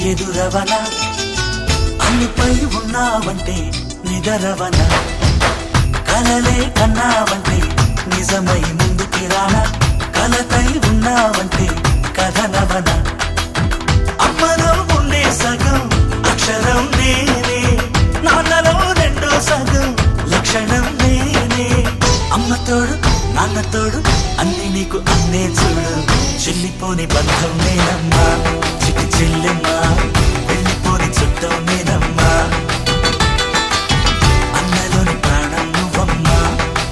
ఎదురవన అన్నిపై ఉన్నావంటే నిదరవన కలలే కన్నావంటే నిజమై ముందుకి రానా కలతై ఉన్నావంటే కథనవన అమ్మలో ఉండే సగం అక్షరం నేనే నాన్నలో రెండో సగం లక్షణం నేనే అమ్మ తోడు నాన్న తోడు అన్ని నీకు అన్నే చూడు చెల్లిపోని బంధం నేనమ్మా చిటి చెల్లెమ్మా వెళ్ళిపోని చుట్టం నేనమ్మా అన్నలోని ప్రాణం నువ్వమ్మా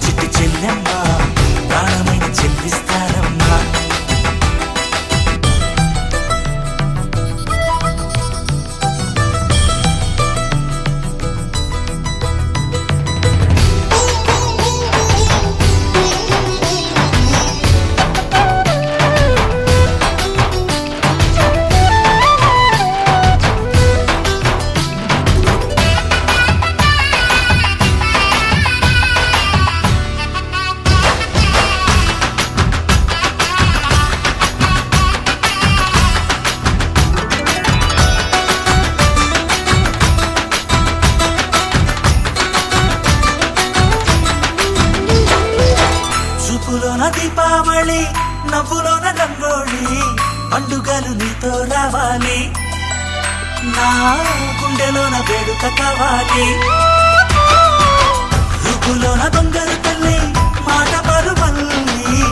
చిటి చెల్లెమ్మా ప్రాణమైన చెల్లిస్తానమ్మా చూపులోన దీపావళి నవ్వులోన రంగోళి పండుగలు నీతో రావాలి నా గుండెలోన వేడుక కావాలి రూపులోన బంగారు తల్లి మాట పరువల్లి